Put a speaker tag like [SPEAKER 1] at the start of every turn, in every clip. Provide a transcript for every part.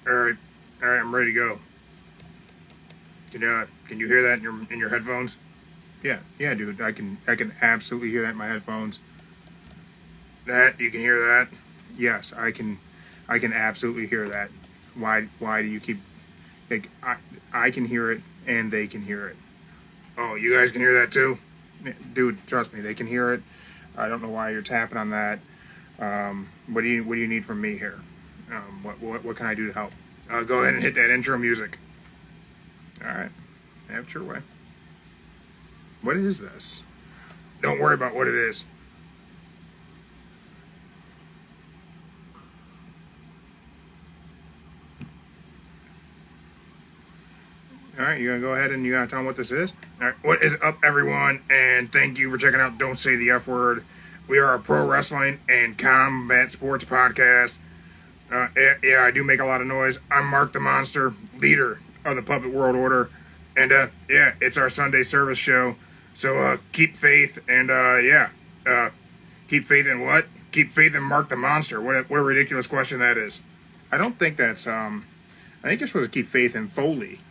[SPEAKER 1] All right, I'm ready to go. Can you hear that in your headphones? Yeah, dude. I can absolutely hear that in my headphones. That you can hear that? Yes, I can absolutely hear that. Why do you keep like I can hear it and they can hear it. Oh, you guys can hear that too? Dude, trust me, they can hear it. I don't know why you're tapping on that. What do you need from me here? What can I do to help? Go ahead and hit that intro music. All right, have it your way. What is this? Don't worry about what it is. All right, you gonna go ahead and you gotta tell them what this is? All right, what is up, everyone? And thank you for checking out Don't Say the F Word. We are a pro wrestling and combat sports podcast. Yeah, I do make a lot of noise. I'm Mark the Monster, leader of the Puppet World Order. And yeah, it's our Sunday service show. So keep faith and keep faith in what? Keep faith in Mark the Monster. What a ridiculous question that is. I don't think that's I think you're supposed to keep faith in Foley.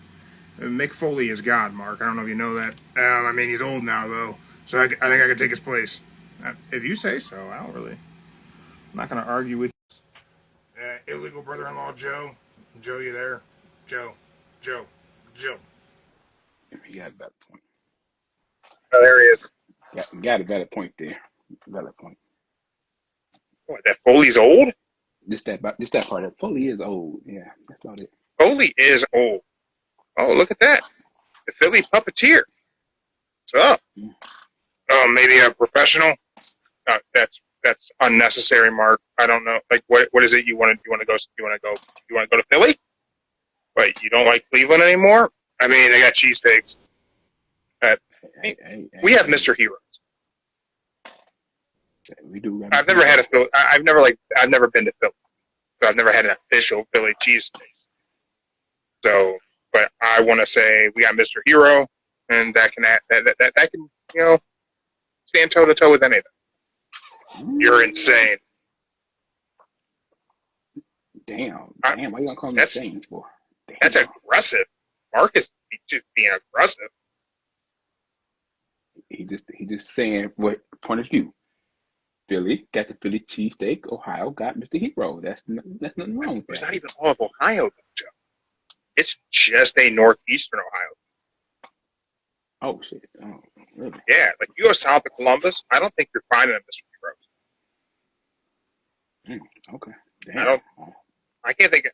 [SPEAKER 1] Mick Foley is God, Mark. I don't know if you know that. I mean, he's old now though, so I think I could take his place. If you say so, I don't really. I'm not going to argue with illegal brother-in-law Joe. Joe, you there? Joe.
[SPEAKER 2] He got a better point.
[SPEAKER 1] Oh, there he is.
[SPEAKER 2] Got a better point there. Better point.
[SPEAKER 1] What, that Foley's old?
[SPEAKER 2] Just that part. That Foley is old. Yeah, that's about it.
[SPEAKER 1] Foley is old. Oh, look at that. The Philly puppeteer. What's up? Maybe a professional? That's unnecessary, Mark. I don't know. Like, what is it you want to go? You want to go to Philly? Wait, you don't like Cleveland anymore? I mean, they got cheesesteaks. We have Mr. Heroes.
[SPEAKER 2] We do.
[SPEAKER 1] I've never had a Philly. I've never been to Philly, so I've never had an official Philly cheesesteak. So, but I want to say we got Mr. Hero, and that can stand toe to toe with anything. You're insane.
[SPEAKER 2] Damn. Why you gonna call me insane for? Damn.
[SPEAKER 1] That's aggressive. Mark is just being aggressive.
[SPEAKER 2] He just saying what point of view. Philly got the Philly cheesesteak. Ohio got Mr. Hero. That's nothing wrong with that.
[SPEAKER 1] It's not even all of Ohio, Joe. It's just a northeastern Ohio.
[SPEAKER 2] Oh shit! Oh, really?
[SPEAKER 1] Yeah, like you go south of Columbus, I don't think you're finding a Mr.
[SPEAKER 2] Heroes. Okay. Damn.
[SPEAKER 1] I can't think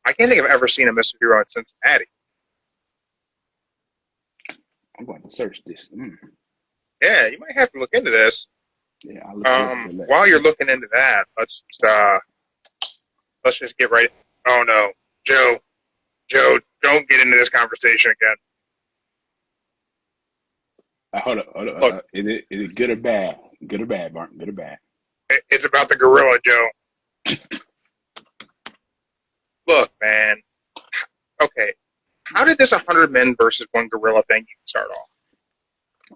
[SPEAKER 1] I've ever seen a Mr. Hero in Cincinnati.
[SPEAKER 2] I'm going to search this.
[SPEAKER 1] Yeah, you might have to look into this.
[SPEAKER 2] Yeah, I'll look
[SPEAKER 1] while you're looking into that, let's just get right. Oh no, Joe, don't get into this conversation again.
[SPEAKER 2] Hold up. Is it good or bad? Good or bad, Martin? Good or bad?
[SPEAKER 1] It's about the gorilla, Joe. Look, man. Okay, how did this 100 men versus one gorilla thing start off?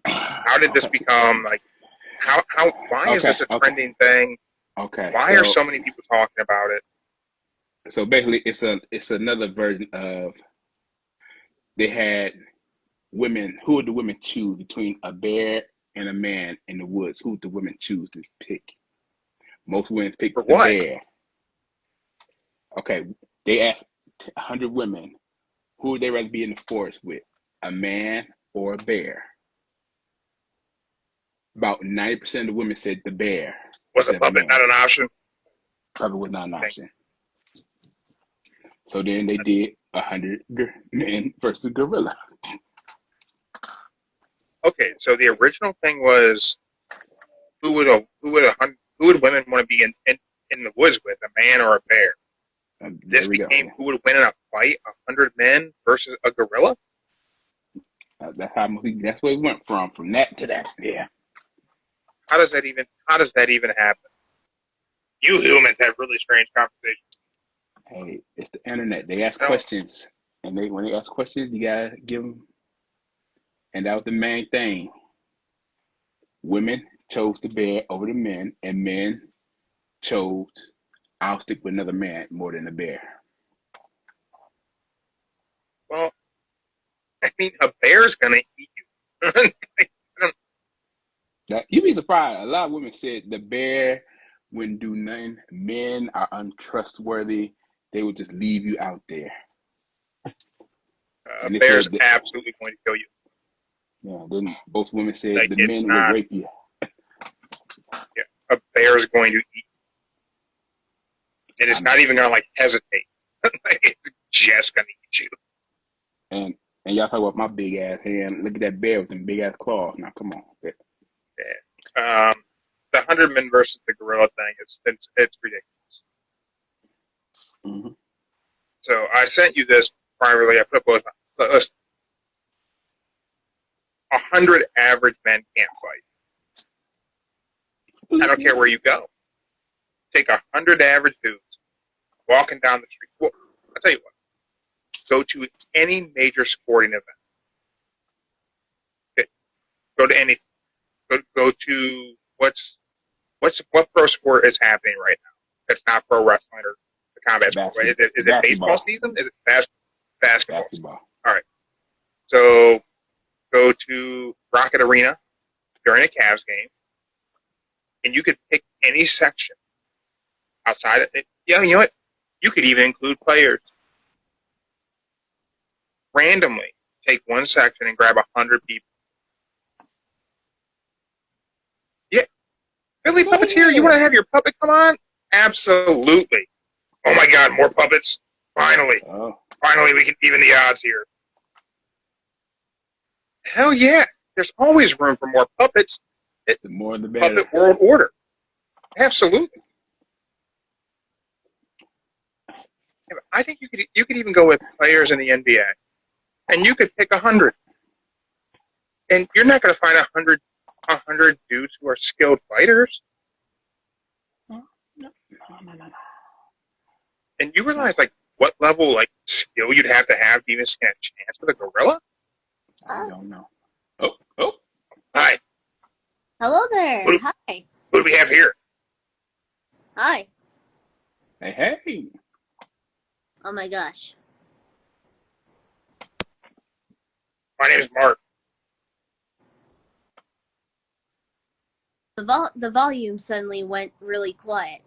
[SPEAKER 1] How did this become like? Why is this a trending thing?
[SPEAKER 2] Okay.
[SPEAKER 1] Why are so many people talking about it?
[SPEAKER 2] So basically, it's another version of they had women. Who would the women choose between a bear and a man in the woods? Who would the women choose to pick? Most women pick the bear. Okay, they asked 100 women who would they rather be in the forest with, a man or a bear? About 90% of the women said the bear.
[SPEAKER 1] Was a puppet not an option?
[SPEAKER 2] Puppet was not an option. So then they did 100 men versus gorilla.
[SPEAKER 1] Okay, so the original thing was who would women want to be in the woods with, a man or a bear? This became who would win in a fight, 100 men versus a gorilla?
[SPEAKER 2] That's where we went from that to that. Yeah.
[SPEAKER 1] How does that even happen? You humans have really strange conversations.
[SPEAKER 2] Hey, it's the internet. They ask questions, and when they ask questions, you gotta give them. And that was the main thing. Women chose the bear over the men, and men chose I'll stick with another man more than a bear.
[SPEAKER 1] Well, I mean, a bear's gonna eat you.
[SPEAKER 2] Now, you'd be surprised. A lot of women said the bear wouldn't do nothing. Men are untrustworthy. They would just leave you out there.
[SPEAKER 1] A
[SPEAKER 2] And they
[SPEAKER 1] bear's
[SPEAKER 2] said that,
[SPEAKER 1] absolutely going to kill you.
[SPEAKER 2] yeah, then both women said
[SPEAKER 1] Like,
[SPEAKER 2] the
[SPEAKER 1] it's
[SPEAKER 2] men would
[SPEAKER 1] not.
[SPEAKER 2] rape you.
[SPEAKER 1] Yeah, a bear's going to eat. And it's not even gonna hesitate. It's just gonna eat you.
[SPEAKER 2] And y'all talk about my big ass hand. Look at that bear with them big ass claws. Now come on.
[SPEAKER 1] Yeah. The 100 men versus the gorilla thing it's ridiculous.
[SPEAKER 2] Mm-hmm.
[SPEAKER 1] So I sent you this privately. I put up both. Listen, 100 average men can't fight. I don't care where you go. Take 100 average dudes walking down the street. Well, I'll tell you what. Go to any major sporting event. Okay. Go to anything. Go to what pro sport is happening right now? That's not pro wrestling or the combat sport. Right? Is it baseball season? Is it basketball? All right. So go to Rocket Arena during a Cavs game, and you could pick any section outside of it. Yeah, you know what? You could even include players. Randomly take one section and grab 100 people. Yeah. Philly Puppeteer, you want to have your puppet come on? Absolutely. Oh my God, more puppets. Finally.
[SPEAKER 2] Oh.
[SPEAKER 1] Finally, we can even the odds here. Hell yeah. There's always room for more puppets.
[SPEAKER 2] The more the better.
[SPEAKER 1] Puppet World Order. Absolutely. I think you could even go with players in the NBA. And you could pick 100. And you're not going to find 100 dudes who are skilled fighters.
[SPEAKER 2] No.
[SPEAKER 1] And you realize what level skill you'd have to even stand a chance with a gorilla?
[SPEAKER 2] I don't know. Oh.
[SPEAKER 1] Hi.
[SPEAKER 3] Hello there. Hi.
[SPEAKER 1] Who do we have here?
[SPEAKER 3] Hi.
[SPEAKER 2] Hey.
[SPEAKER 3] Oh my gosh.
[SPEAKER 1] My name is Mark.
[SPEAKER 3] The volume suddenly went really quiet.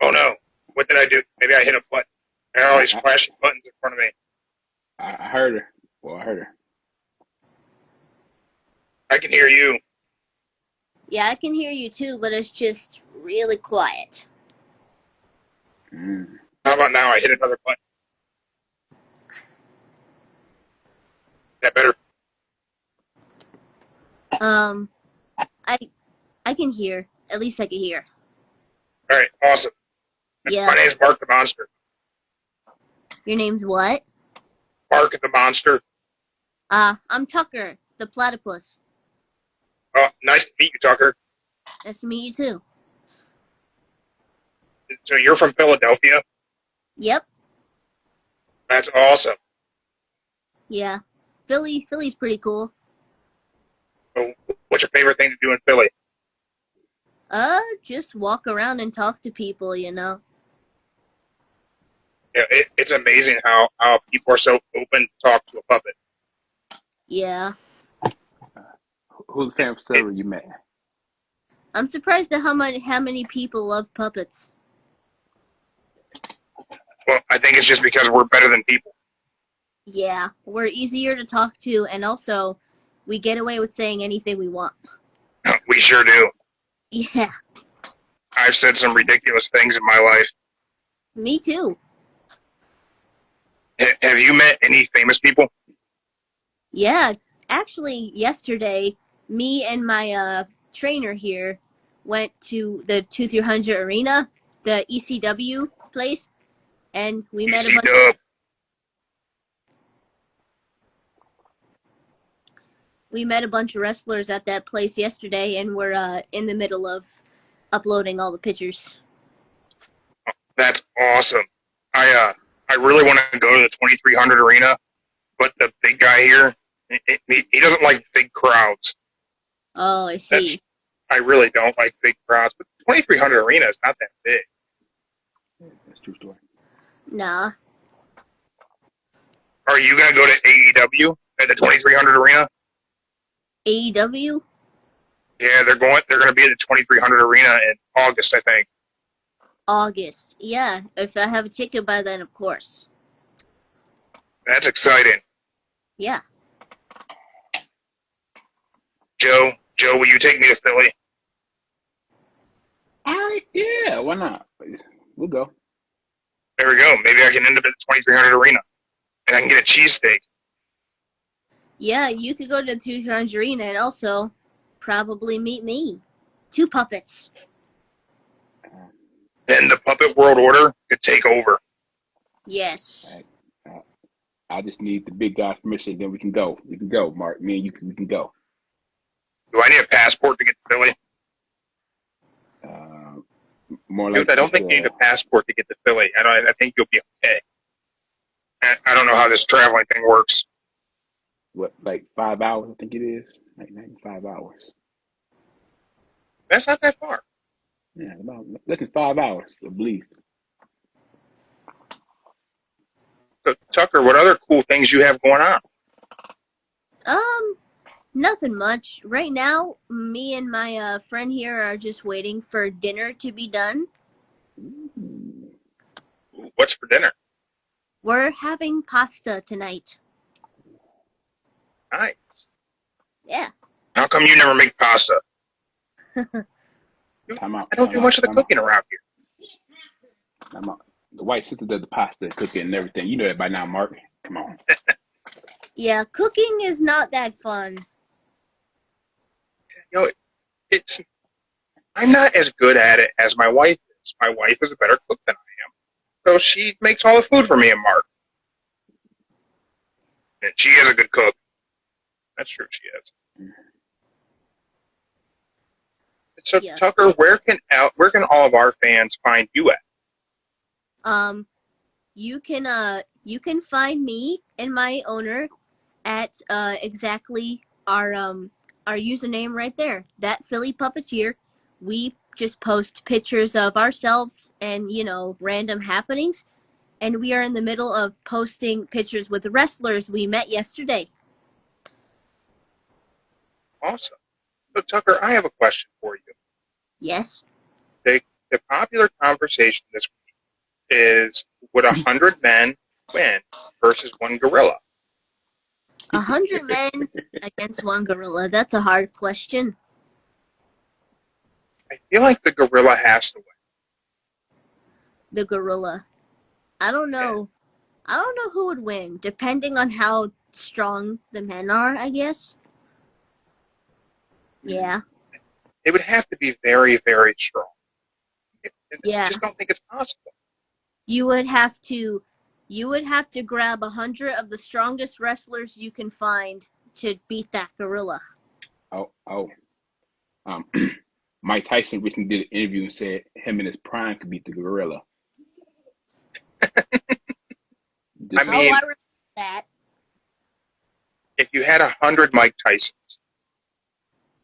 [SPEAKER 1] Oh no. What did I do? Maybe I hit a button. There are all these flashing buttons in front of me.
[SPEAKER 2] I heard her. Well, I heard her.
[SPEAKER 1] I can hear you.
[SPEAKER 3] Yeah, I can hear you too, but it's just really quiet.
[SPEAKER 1] How about now? I hit another button. Is that better?
[SPEAKER 3] I can hear. At least I can hear.
[SPEAKER 1] All right, awesome.
[SPEAKER 3] Yeah.
[SPEAKER 1] My name's Mark the Monster.
[SPEAKER 3] Your name's what?
[SPEAKER 1] Mark the Monster.
[SPEAKER 3] I'm Tucker, the platypus.
[SPEAKER 1] Oh, nice to meet you, Tucker.
[SPEAKER 3] Nice to meet you too.
[SPEAKER 1] So you're from Philadelphia?
[SPEAKER 3] Yep.
[SPEAKER 1] That's awesome.
[SPEAKER 3] Yeah. Philly's pretty cool.
[SPEAKER 1] So what's your favorite thing to do in Philly?
[SPEAKER 3] Just walk around and talk to people,
[SPEAKER 1] Yeah, it's amazing how people are so open to talk to a puppet.
[SPEAKER 3] Yeah.
[SPEAKER 2] Who's the famous celebrity you met?
[SPEAKER 3] I'm surprised at how many people love puppets.
[SPEAKER 1] Well, I think it's just because we're better than people.
[SPEAKER 3] Yeah, we're easier to talk to, and also, we get away with saying anything we want.
[SPEAKER 1] We sure do.
[SPEAKER 3] Yeah.
[SPEAKER 1] I've said some ridiculous things in my life.
[SPEAKER 3] Me too.
[SPEAKER 1] Have you met any famous people?
[SPEAKER 3] Yeah, actually, yesterday, me and my trainer here went to the 2300 Arena, the ECW place, and we met a bunch. We met a bunch of wrestlers at that place yesterday, and we're in the middle of uploading all the pictures.
[SPEAKER 1] That's awesome. I really want to go to the 2300 Arena, but the big guy here, he doesn't like big crowds.
[SPEAKER 3] Oh, I see.
[SPEAKER 1] I really don't like big crowds, but the 2300 Arena is not that big.
[SPEAKER 2] That's true story.
[SPEAKER 3] Nah.
[SPEAKER 1] Are you gonna go to AEW at the 2300 Arena?
[SPEAKER 3] AEW?
[SPEAKER 1] Yeah, they're gonna be at the 2300 Arena in August, I think.
[SPEAKER 3] August. Yeah, if I have a ticket by then, of course.
[SPEAKER 1] That's exciting.
[SPEAKER 3] Yeah.
[SPEAKER 1] Joe, will you take me to Philly?
[SPEAKER 2] All right, yeah, why not? We'll go.
[SPEAKER 1] There we go. Maybe I can end up at the 2300 Arena, and I can get a cheesesteak.
[SPEAKER 3] Yeah, you could go to the 200 Arena and also probably meet me. 2 puppets.
[SPEAKER 1] Then the Puppet World Order could take over.
[SPEAKER 3] Yes.
[SPEAKER 2] I just need the big guy's permission, then we can go. We can go, Mark. Me and you, we can go.
[SPEAKER 1] Do I need a passport to get to Philly?
[SPEAKER 2] More
[SPEAKER 1] Dude,
[SPEAKER 2] like
[SPEAKER 1] I don't think you need a passport to get to Philly. I think you'll be okay. I don't know how this traveling thing works.
[SPEAKER 2] What, like 5 hours? I think it is. Like 5 hours.
[SPEAKER 1] That's not that far.
[SPEAKER 2] Yeah, about less than 5 hours, I believe.
[SPEAKER 1] So, Tucker, what other cool things you have going on?
[SPEAKER 3] Nothing much. Right now, me and my friend here are just waiting for dinner to be done.
[SPEAKER 1] What's for dinner?
[SPEAKER 3] We're having pasta tonight.
[SPEAKER 1] Nice.
[SPEAKER 3] Yeah.
[SPEAKER 1] How come you never make pasta?
[SPEAKER 2] Time out.
[SPEAKER 1] I don't do much of the cooking around here.
[SPEAKER 2] Time out. The white sister does the pasta, cooking, and everything. You know that by now, Mark. Come on.
[SPEAKER 3] Yeah, cooking is not that fun.
[SPEAKER 1] You know, I'm not as good at it as my wife is. My wife is a better cook than I am. So she makes all the food for me and Mark. And she is a good cook. That's true, she is. So,
[SPEAKER 3] Yeah.
[SPEAKER 1] Tucker, where can all of our fans find you at?
[SPEAKER 3] You can find me and my owner at exactly our username right there. That Philly Puppeteer. We just post pictures of ourselves and random happenings, and we are in the middle of posting pictures with the wrestlers we met yesterday.
[SPEAKER 1] Awesome. So, Tucker, I have a question for you.
[SPEAKER 3] Yes.
[SPEAKER 1] The popular conversation this week is, would 100 men win versus one gorilla?
[SPEAKER 3] 100 men against one gorilla. That's a hard question.
[SPEAKER 1] I feel like the gorilla has to win.
[SPEAKER 3] The gorilla. I don't know. Yeah. I don't know who would win, depending on how strong the men are, I guess. Yeah.
[SPEAKER 1] It would have to be very, very strong.
[SPEAKER 3] Yeah.
[SPEAKER 1] I just don't think it's possible.
[SPEAKER 3] You would have to grab 100 of the strongest wrestlers you can find to beat that gorilla.
[SPEAKER 2] Mike Tyson recently did an interview and said him in his prime could beat the gorilla.
[SPEAKER 1] I mean,
[SPEAKER 3] I remember that.
[SPEAKER 1] If you had 100 Mike Tysons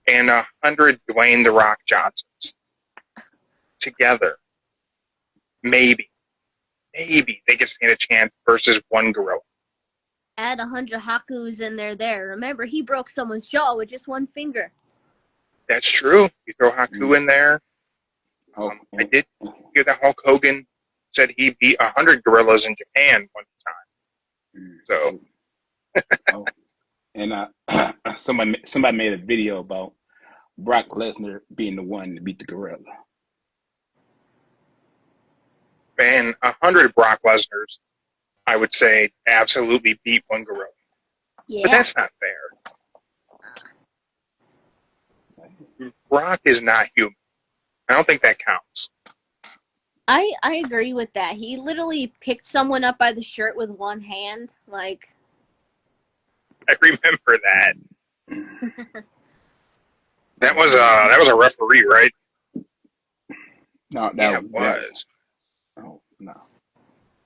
[SPEAKER 1] and 100 Dwayne The Rock Johnsons together, maybe they could stand a chance versus one gorilla.
[SPEAKER 3] Add 100 Hakus and they're there. Remember, he broke someone's jaw with just one finger.
[SPEAKER 1] That's true. You throw Haku in there. I did hear that Hulk Hogan said he beat 100 gorillas in Japan one time. So.
[SPEAKER 2] And somebody made a video about Brock Lesnar being the one to beat the gorilla.
[SPEAKER 1] And 100 Brock Lesnars, I would say, absolutely beat one gorilla.
[SPEAKER 3] Yeah.
[SPEAKER 1] But that's not fair. Brock is not human. I don't think that counts.
[SPEAKER 3] I agree with that. He literally picked someone up by the shirt with one hand, like.
[SPEAKER 1] I remember that. That was a referee, right?
[SPEAKER 2] No,
[SPEAKER 1] that was.
[SPEAKER 2] Oh no.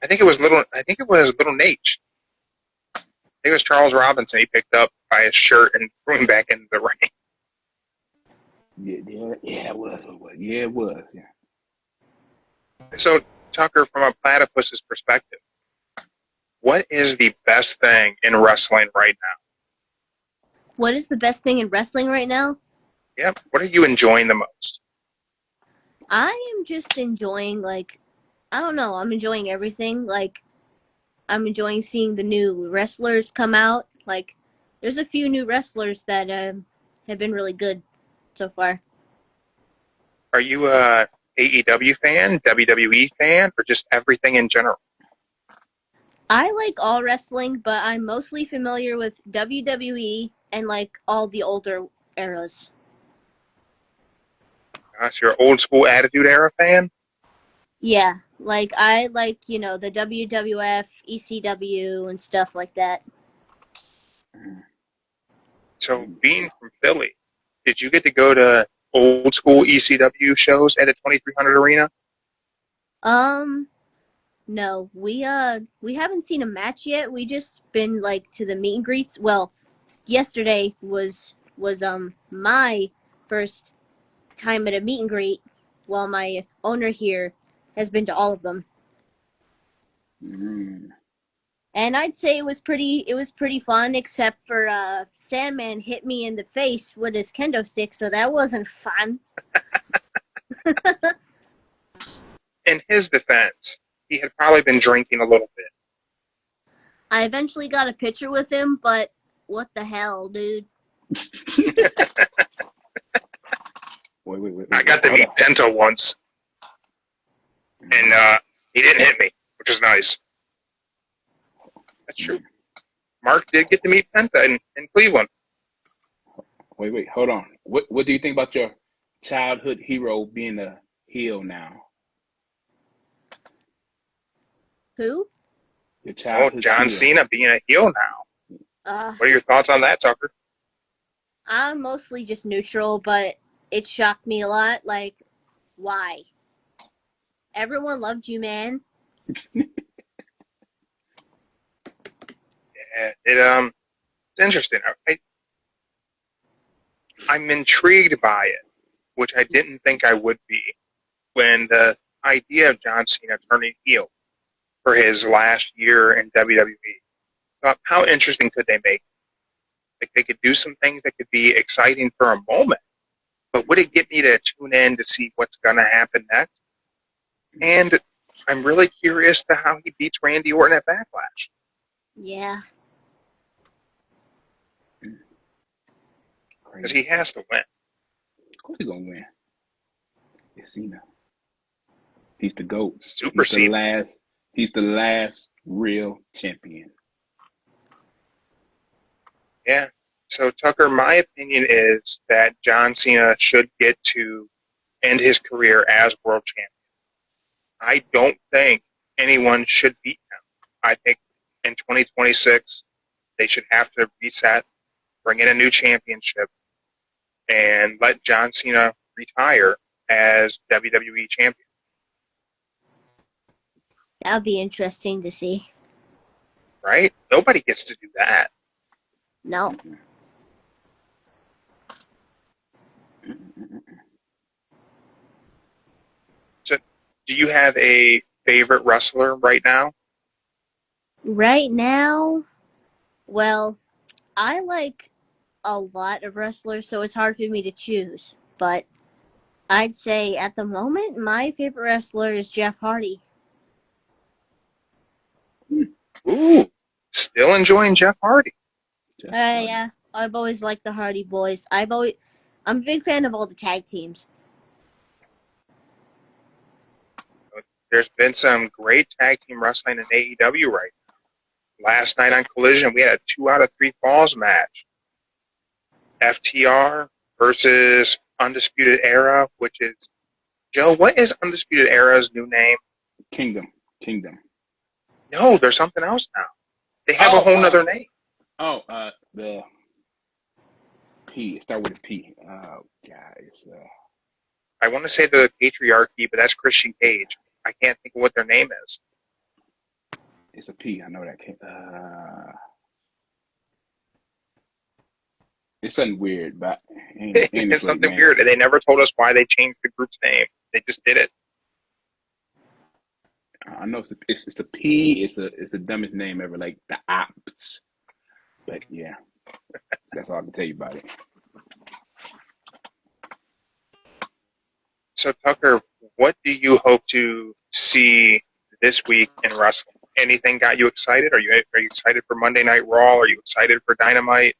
[SPEAKER 1] I think it was little Nate. I think it was Charles Robinson. He picked up by his shirt and threw him back into the ring.
[SPEAKER 2] Yeah, it was. Yeah, it was. Yeah.
[SPEAKER 1] So, Tucker, from a platypus's perspective, What is the best thing in wrestling right now?
[SPEAKER 3] What is the best thing in wrestling right now?
[SPEAKER 1] Yep. What are you enjoying the most?
[SPEAKER 3] I am just enjoying, like, I don't know, I'm enjoying everything. Like, I'm enjoying seeing the new wrestlers come out. Like, there's a few new wrestlers that have been really good so far.
[SPEAKER 1] Are you a AEW fan, WWE fan, or just everything in general?
[SPEAKER 3] I like all wrestling, but I'm mostly familiar with WWE and like all the older eras.
[SPEAKER 1] Gosh, you're an old school Attitude Era fan?
[SPEAKER 3] Yeah, like I like, the WWF, ECW, and stuff like that.
[SPEAKER 1] So, being from Philly, did you get to go to old school ECW shows at the 2300 Arena?
[SPEAKER 3] Um, no, we haven't seen a match yet. We just been like to the meet and greets. Well, yesterday was my first time at a meet and greet. While my owner here has been to all of them.
[SPEAKER 2] Mm.
[SPEAKER 3] And I'd say it was pretty fun, except for Sandman hit me in the face with his kendo stick, so that wasn't fun.
[SPEAKER 1] In his defense, he had probably been drinking a little bit.
[SPEAKER 3] I eventually got a picture with him, but what the hell, dude?
[SPEAKER 2] Wait.
[SPEAKER 1] I got to meet Penta once, and he didn't hit me, which was nice. That's true. Mark did get to meet Penta in Cleveland.
[SPEAKER 2] Wait, hold on. What do you think about your childhood hero being a heel now?
[SPEAKER 3] Who?
[SPEAKER 2] Your childhood
[SPEAKER 1] John
[SPEAKER 2] heel.
[SPEAKER 1] Cena being a heel now. What are your thoughts on that, Tucker?
[SPEAKER 3] I'm mostly just neutral, but it shocked me a lot. Like, why? Everyone loved you, man.
[SPEAKER 1] Yeah, it's interesting. I'm intrigued by it, which I didn't think I would be when the idea of John Cena turning heel for his last year in WWE. Thought, how interesting could they make it? Like, they could do some things that could be exciting for a moment, but would it get me to tune in to see what's going to happen next? And I'm really curious to how he beats Randy Orton at Backlash.
[SPEAKER 3] Yeah.
[SPEAKER 1] Because he has to win.
[SPEAKER 2] Of course he's gonna win. It's Cena. He's the GOAT.
[SPEAKER 1] Super Cena.
[SPEAKER 2] He's the last real champion.
[SPEAKER 1] Yeah. So, Tucker, my opinion is that John Cena should get to end his career as world champion. I don't think anyone should beat him. I think in 2026, they should have to reset, bring in a new championship, and let John Cena retire as WWE champion.
[SPEAKER 3] That would be interesting to see.
[SPEAKER 1] Right? Nobody gets to do that.
[SPEAKER 3] No.
[SPEAKER 1] So, do you have a favorite wrestler right now?
[SPEAKER 3] Right now, well, I like a lot of wrestlers, so it's hard for me to choose. But I'd say at the moment, my favorite wrestler is Jeff Hardy.
[SPEAKER 1] Ooh, still enjoying Jeff Hardy.
[SPEAKER 3] Yeah, I've always liked the Hardy Boys. I'm a big fan of all the tag teams.
[SPEAKER 1] There's been some great tag team wrestling in AEW right now. Last night on Collision, we had a 2 out of 3 falls match. FTR versus Undisputed Era, which is, Joe, what is Undisputed Era's new name?
[SPEAKER 2] Kingdom.
[SPEAKER 1] No, there's something else now. They have a whole nother name.
[SPEAKER 2] The P. It starts with a P. Oh, guys.
[SPEAKER 1] I want to say the Patriarchy, but that's Christian Cage. I can't think of what their name is.
[SPEAKER 2] It's a P. I know that. It's something weird, but
[SPEAKER 1] It's something weird, and they never told us why they changed the group's name. They just did it.
[SPEAKER 2] I know it's a P. It's the dumbest name ever, like the Ops. But yeah, that's all I can tell you about it.
[SPEAKER 1] So, Tucker, what do you hope to see this week in wrestling? Anything got you excited? Are you excited for Monday Night Raw? Are you excited for Dynamite?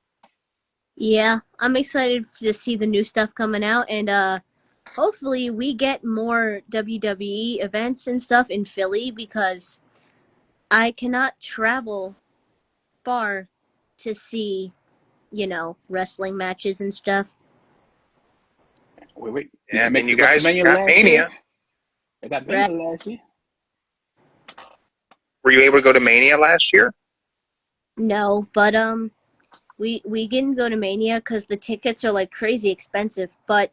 [SPEAKER 3] Yeah, I'm excited to see the new stuff coming out, and hopefully we get more WWE events and stuff in Philly because I cannot travel far to see, wrestling matches and stuff.
[SPEAKER 2] Wait.
[SPEAKER 1] Yeah, I mean, you
[SPEAKER 2] The
[SPEAKER 1] guys
[SPEAKER 2] WrestleMania
[SPEAKER 1] got
[SPEAKER 2] last year.
[SPEAKER 1] Mania.
[SPEAKER 2] They got
[SPEAKER 3] Right.
[SPEAKER 2] Mania last year.
[SPEAKER 1] Were you able to go to Mania last year?
[SPEAKER 3] No, but we didn't go to Mania because the tickets are like crazy expensive. But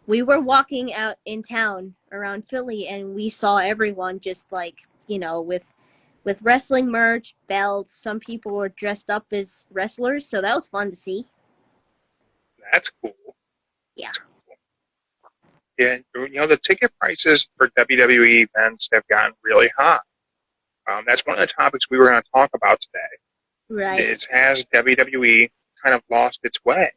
[SPEAKER 3] we were walking out in town around Philly, and we saw everyone just like with wrestling merch, belts. Some people were dressed up as wrestlers, so that was fun to see.
[SPEAKER 1] That's cool.
[SPEAKER 3] Yeah.
[SPEAKER 1] Yeah, the ticket prices for WWE events have gotten really high. That's one of the topics we were going to talk about today.
[SPEAKER 3] Right.
[SPEAKER 1] Has WWE kind of lost its way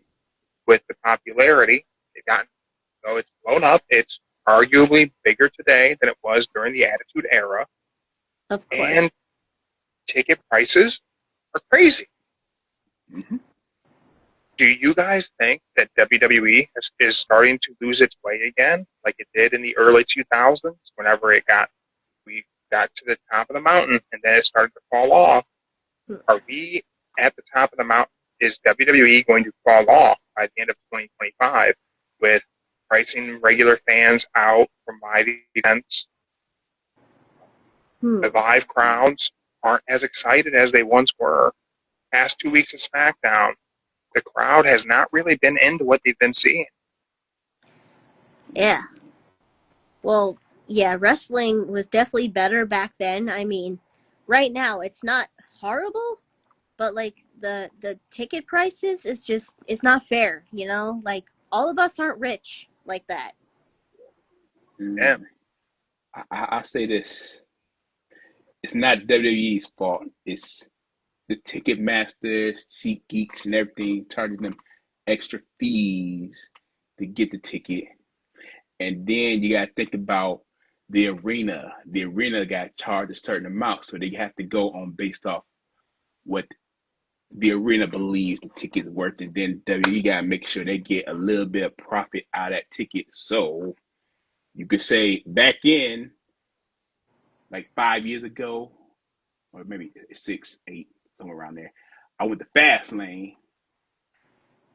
[SPEAKER 1] with the popularity? It's blown up. It's arguably bigger today than it was during the Attitude Era.
[SPEAKER 3] Of course.
[SPEAKER 1] And ticket prices are crazy.
[SPEAKER 2] Mm-hmm.
[SPEAKER 1] Do you guys think that WWE is starting to lose its way again, like it did in the early 2000s, whenever we got to the top of the mountain and then it started to fall off? Are we at the top of the mountain? Is WWE going to fall off by the end of 2025 with pricing regular fans out from live events? The live crowds aren't as excited as they once were. Past 2 weeks of SmackDown, the crowd has not really been into what they've been seeing.
[SPEAKER 3] Yeah. Well, yeah, wrestling was definitely better back then. I mean, right now it's not horrible, but like the ticket prices is just it's not fair, Like all of us aren't rich like that.
[SPEAKER 1] Yeah.
[SPEAKER 2] I say this. It's not WWE's fault. It's the ticket masters, seat geeks, and everything charging them extra fees to get the ticket. And then you got to think about the arena. The arena got charged a certain amount, so they have to go on based off what the arena believes the ticket's worth, and then WWE got to make sure they get a little bit of profit out of that ticket. So you could say back in, like 5 years ago, or maybe 6, 8, somewhere around there, I went to Fast Lane,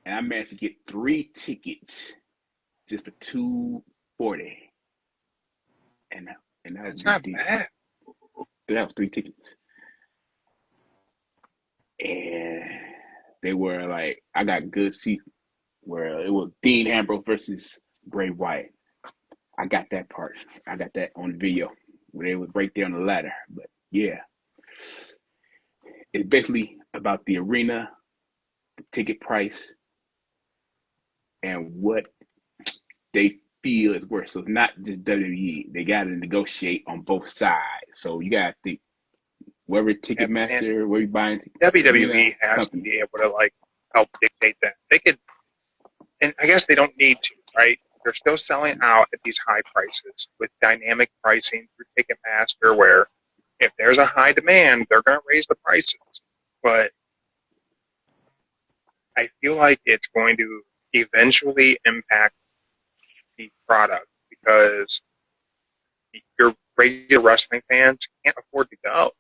[SPEAKER 2] and I managed to get 3 tickets just for $240, and that was
[SPEAKER 1] That's not
[SPEAKER 2] deal.
[SPEAKER 1] bad.
[SPEAKER 2] That was 3 tickets, and they were like, I got good seats where it was Dean Ambrose versus Bray Wyatt. I got that part. I got that on video where they was right there on the ladder. But yeah, it's basically about the arena, the ticket price, and what they feel is worth. So it's not just WWE. They got to negotiate on both sides. So you got to think, whoever Ticketmaster, where you buying
[SPEAKER 1] WWE has to be able to help dictate that. They could, and I guess they don't need to, right? They're still selling out at these high prices with dynamic pricing through Ticketmaster, where if there's a high demand, they're going to raise the prices. But I feel like it's going to eventually impact the product because your regular wrestling fans can't afford to go.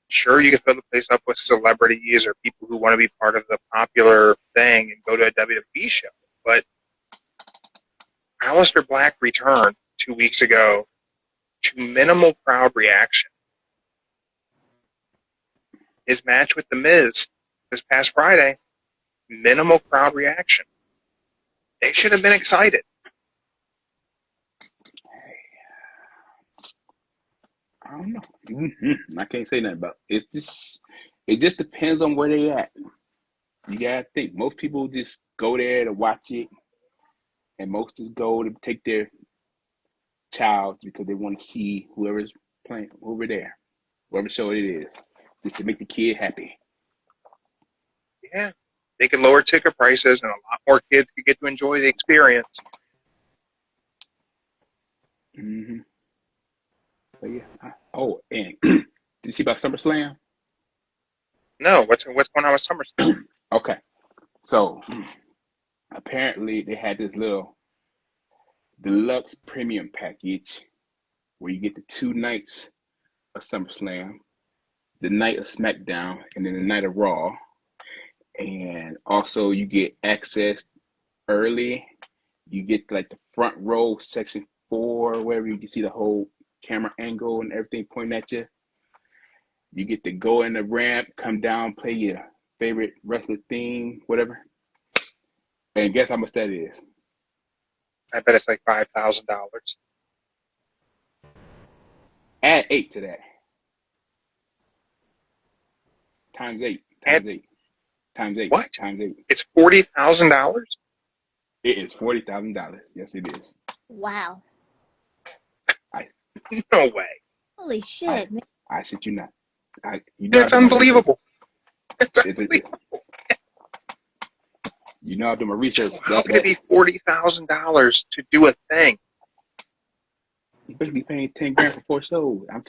[SPEAKER 1] Sure, you can fill the place up with celebrities or people who want to be part of the popular thing and go to a WWE show. But Aleister Black returned 2 weeks ago to minimal crowd reaction. His match with The Miz this past Friday, minimal crowd reaction. They should have been excited.
[SPEAKER 2] I don't know. I can't say nothing about it. It just depends on where they at. You gotta think. Most people just go there to watch it, and most just go to take their child because they want to see whoever's playing over there, whatever show it is, just to make the kid happy.
[SPEAKER 1] Yeah. They could lower ticket prices and a lot more kids could get to enjoy the experience.
[SPEAKER 2] Mm-hmm. But yeah. Oh, and did you see about SummerSlam?
[SPEAKER 1] No, what's going on with SummerSlam?
[SPEAKER 2] Okay. So apparently they had this little deluxe premium package where you get the 2 nights of SummerSlam, the night of SmackDown, and then the night of Raw. And also you get access early. You get like the front row, section 4, wherever you can see the whole camera angle and everything pointing at you. You get to go in the ramp, come down, play your favorite wrestler theme, whatever. And guess how much that is?
[SPEAKER 1] I bet it's like $5,000.
[SPEAKER 2] Add 8 to that. Times 8. Times 8.
[SPEAKER 1] What?
[SPEAKER 2] Times 8.
[SPEAKER 1] It's $40,000?
[SPEAKER 2] It is $40,000. Yes, it is.
[SPEAKER 3] Wow.
[SPEAKER 1] No way.
[SPEAKER 3] Holy shit, man.
[SPEAKER 2] I shit you not.
[SPEAKER 1] That's unbelievable. That's unbelievable.
[SPEAKER 2] You know, I do my research.
[SPEAKER 1] How could it be $40,000 to do a thing?
[SPEAKER 2] You're basically paying $10,000 for 4 shows. I'm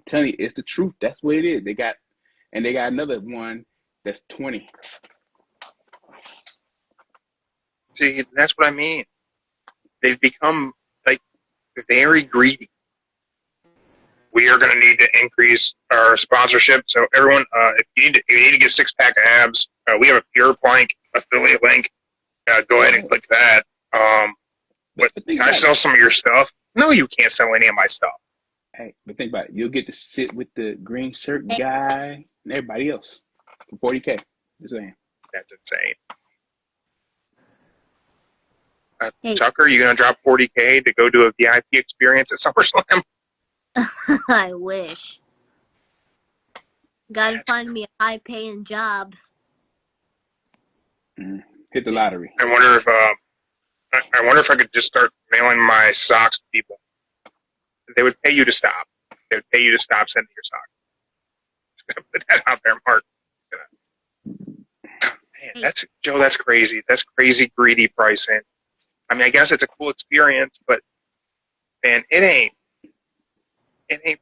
[SPEAKER 2] telling you, it's the truth. That's what it is. They got another one that's 20.
[SPEAKER 1] See, that's what I mean. They've become like very greedy. We are going to need to increase our sponsorship. So everyone, if you need to get 6-pack of abs, we have a Pure Plank affiliate link. Go ahead and click that. But can I sell some of your stuff? No, you can't sell any of my stuff.
[SPEAKER 2] Hey, but think about it. You'll get to sit with the green shirt guy and everybody else for $40,000. Just saying.
[SPEAKER 1] That's insane.
[SPEAKER 3] Hey.
[SPEAKER 1] Tucker, you going to drop $40,000 to go do a VIP experience at SummerSlam?
[SPEAKER 3] I wish. Gotta find me a high-paying job.
[SPEAKER 2] Hit the lottery.
[SPEAKER 1] I wonder if I could just start mailing my socks to people. They would pay you to stop. They would pay you to stop sending your socks. Just gonna put that out there, Mark. Man, that's crazy. That's crazy greedy pricing. I mean, I guess it's a cool experience, but man, it ain't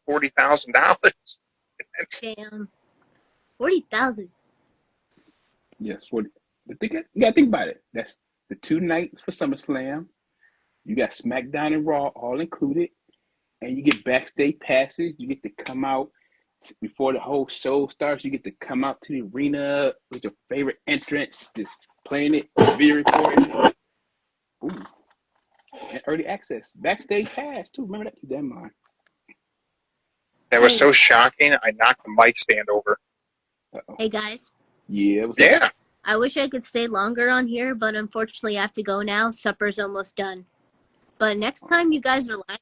[SPEAKER 1] $40,000.
[SPEAKER 3] Damn. 40,000.
[SPEAKER 2] Yes, 40. But you gotta think about it. That's the 2 nights for SummerSlam. You got SmackDown and Raw all included, and you get backstage passes. You get to come out before the whole show starts. You get to come out to the arena with your favorite entrance, just playing it, video recording. Ooh. And early access, backstage pass too. Remember that? Keep that in mind.
[SPEAKER 1] That was so shocking. I knocked the mic stand over.
[SPEAKER 2] Uh-oh.
[SPEAKER 3] Hey, guys.
[SPEAKER 2] Yeah.
[SPEAKER 1] Yeah.
[SPEAKER 3] I wish I could stay longer on here, but unfortunately I have to go now. Supper's almost done. But next time you guys are live,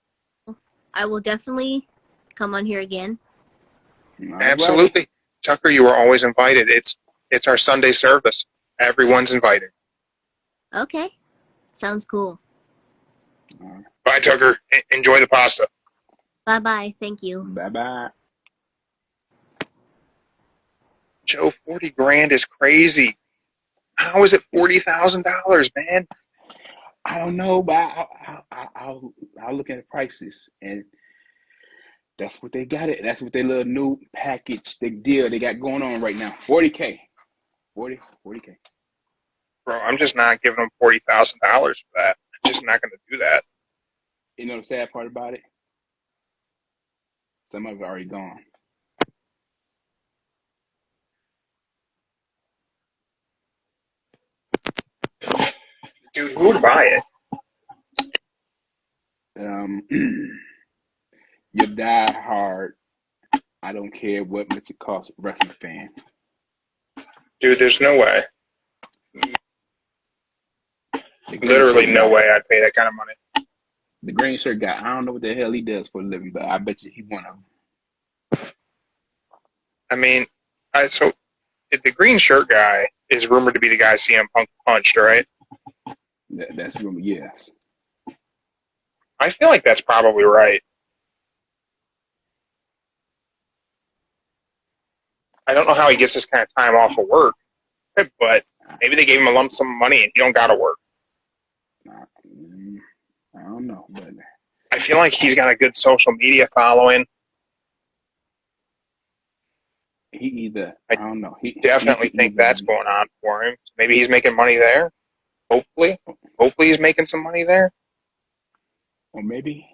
[SPEAKER 3] I will definitely come on here again.
[SPEAKER 1] Absolutely. Right. Tucker, you are always invited. It's our Sunday service. Everyone's invited.
[SPEAKER 3] Okay. Sounds cool.
[SPEAKER 1] Bye, Tucker. Enjoy the pasta.
[SPEAKER 3] Bye-bye. Thank you.
[SPEAKER 2] Bye-bye.
[SPEAKER 1] Joe, $40,000 is crazy. How is it $40,000, man?
[SPEAKER 2] I don't know, but I'll look at the prices, and that's what they got. That's what their little new package, the deal they got going on right now. $40,000. $40,000.
[SPEAKER 1] Bro, I'm just not giving them $40,000 for that. I'm just not going to do that.
[SPEAKER 2] You know the sad part about it? Some of it already gone.
[SPEAKER 1] Dude, who would buy
[SPEAKER 2] it? Your die-hard, I don't care what much it costs, wrestling fan.
[SPEAKER 1] Dude, there's no way. Literally no way I'd pay that kind of money.
[SPEAKER 2] The green shirt guy, I don't know what the hell he does for a living, but I bet you he's one of them.
[SPEAKER 1] I mean, so the green shirt guy is rumored to be the guy CM Punk punched, right?
[SPEAKER 2] That's rumored, yes.
[SPEAKER 1] I feel like that's probably right. I don't know how he gets this kind of time off of work, but maybe they gave him a lump sum of money and he don't got to work.
[SPEAKER 2] I don't know, but
[SPEAKER 1] I feel like he's got a good social media following.
[SPEAKER 2] I don't know. He
[SPEAKER 1] definitely think that's going on for him. Maybe he's making money there. Hopefully he's making some money there.
[SPEAKER 2] Or maybe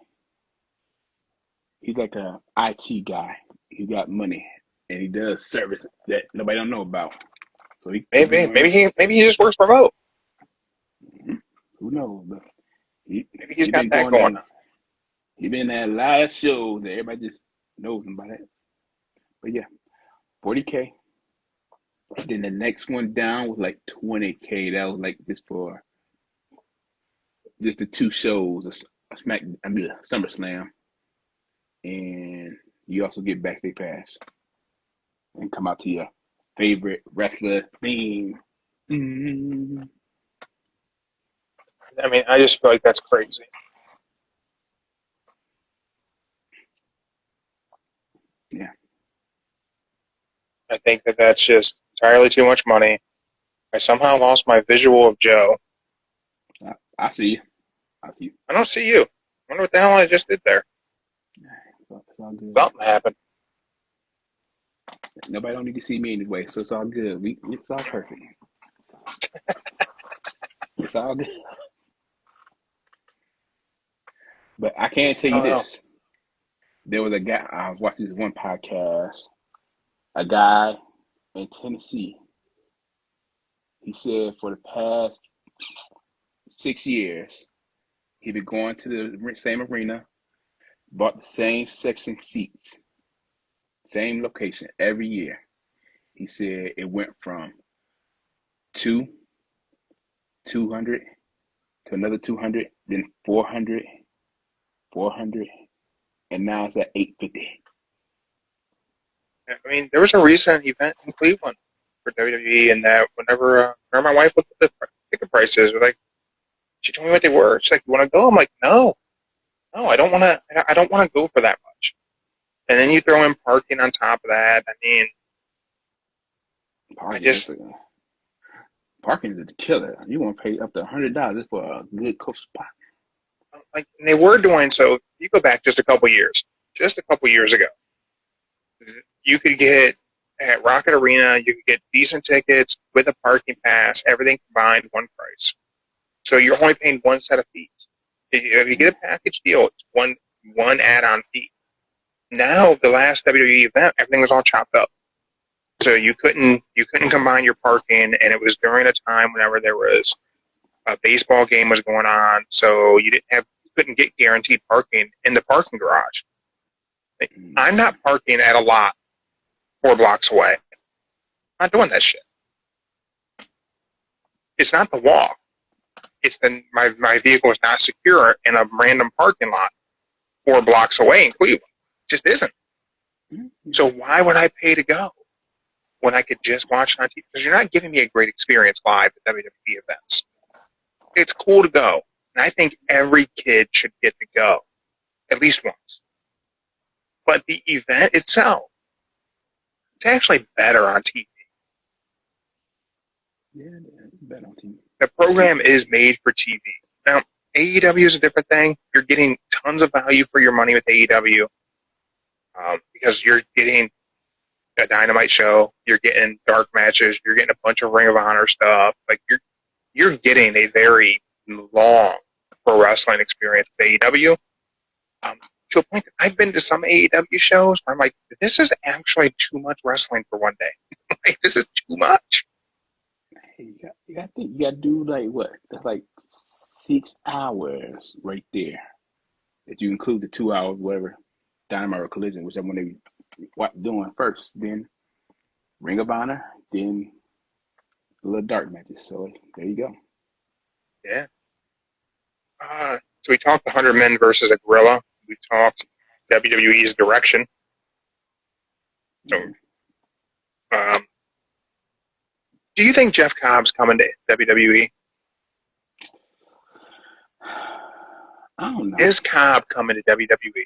[SPEAKER 2] he's like a IT guy. He got money and he does service that nobody don't know about. So
[SPEAKER 1] maybe he just works remote.
[SPEAKER 2] Who knows? But
[SPEAKER 1] maybe he's got that going on.
[SPEAKER 2] He's been at a lot of shows that everybody just knows him about it. But yeah, 40K. Then the next one down was like 20K. That was like just for just the two shows, a SummerSlam, and you also get backstage pass and come out to your favorite wrestler theme. Mm-hmm.
[SPEAKER 1] I mean, I just feel like that's crazy.
[SPEAKER 2] Yeah.
[SPEAKER 1] I think that's just entirely too much money. I somehow lost my visual of Joe.
[SPEAKER 2] I see you.
[SPEAKER 1] I don't see you. I wonder what the hell I just did there.
[SPEAKER 2] It's all good.
[SPEAKER 1] Something happened.
[SPEAKER 2] Nobody don't need to see me anyway, so it's all good. It's all perfect. It's all good. But I can tell you this. There was a guy, I was watching this one podcast, a guy in Tennessee. He said for the past 6 years, he'd been going to the same arena, bought the same section seats, same location every year. He said it went from 200 to another 200, then 400, and now it's at 850.
[SPEAKER 1] I mean, there was a recent event in Cleveland for WWE, and that whenever my wife looked at the ticket prices, she told me what they were. She's like, "You want to go?" I'm like, "No, I don't want to. I don't want to go for that much." And then you throw in parking on top of that. I mean,
[SPEAKER 2] parking is a killer. You want to pay up to $100 for a good coach spot.
[SPEAKER 1] Like they were doing so. You go back just a couple years ago, you could get at Rocket Arena. You could get decent tickets with a parking pass, everything combined, one price. So you're only paying one set of fees. If you get a package deal, it's one add-on fee. Now the last WWE event, everything was all chopped up. So you couldn't combine your parking, and it was during a time whenever there was a baseball game was going on, so you couldn't get guaranteed parking in the parking garage. I'm not parking at a lot 4 blocks away. I'm not doing that shit. It's not the wall. It's my vehicle is not secure in a random parking lot 4 blocks away in Cleveland. It just isn't. So why would I pay to go when I could just watch it on TV? Because you're not giving me a great experience live at WWE events. It's cool to go, and I think every kid should get to go at least once. But the event itself, it's actually better on TV.
[SPEAKER 2] Yeah, it's better on TV.
[SPEAKER 1] The program is made for TV. Now, AEW is a different thing. You're getting tons of value for your money with AEW because you're getting a Dynamite show, you're getting dark matches, you're getting a bunch of Ring of Honor stuff. Like you're getting a very long pro wrestling experience with AEW. To a point that I've been to some AEW shows where I'm like, this is actually too much wrestling for one day. Like, this is too much.
[SPEAKER 2] Hey, you got to do like what? That's like 6 hours right there. If you include the 2 hours, whatever, Dynamite or Collision, whichever one they doing first, then Ring of Honor, then a little dark matches. So there you go.
[SPEAKER 1] Yeah. So we talked 100 Men versus a Gorilla. We talked WWE's direction. So, do you think Jeff Cobb's coming to WWE?
[SPEAKER 2] I don't know.
[SPEAKER 1] Is Cobb coming to WWE?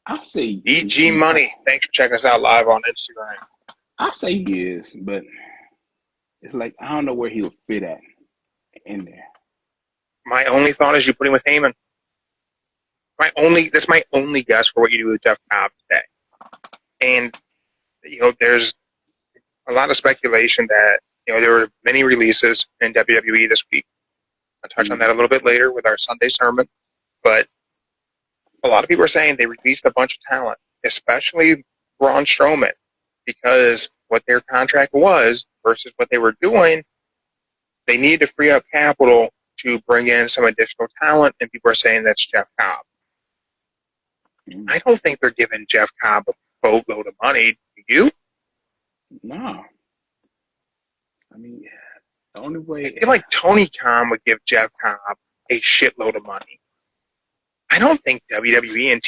[SPEAKER 2] I say
[SPEAKER 1] EG Money. Thanks for checking us out live on Instagram.
[SPEAKER 2] I say he is, but it's like I don't know where he'll fit at in there.
[SPEAKER 1] My only thought is you put him with Heyman. That's my only guess for what you do with Jeff Cobb today. And there's a lot of speculation that there were many releases in WWE this week. I'll touch on that a little bit later with our Sunday sermon. But a lot of people are saying they released a bunch of talent, especially Braun Strowman, because what their contract was versus what they were doing, they needed to free up capital to bring in some additional talent, and people are saying that's Jeff Cobb. I don't think they're giving Jeff Cobb a boatload of money. Do you?
[SPEAKER 2] No. I mean, the only way...
[SPEAKER 1] I feel like Tony Khan would give Jeff Cobb a shitload of money. I don't think WWE and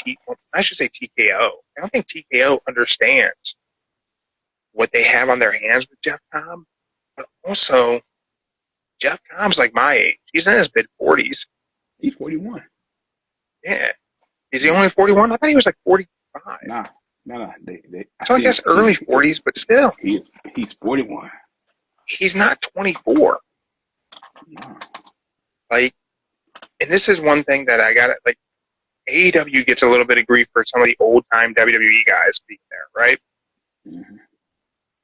[SPEAKER 1] I should say TKO. I don't think TKO understands what they have on their hands with Jeff Cobb. But also, Jeff Cobb's like my age. He's in his mid-40s.
[SPEAKER 2] He's 41.
[SPEAKER 1] Yeah. Is he only 41? I thought he was like 45.
[SPEAKER 2] Nah.
[SPEAKER 1] So I guess early 40s, but still.
[SPEAKER 2] He's 41.
[SPEAKER 1] He's not 24.
[SPEAKER 2] No.
[SPEAKER 1] Like, and this is one thing that I got to, like, AEW gets a little bit of grief for some of the old-time WWE guys being there, right?
[SPEAKER 2] Mm-hmm.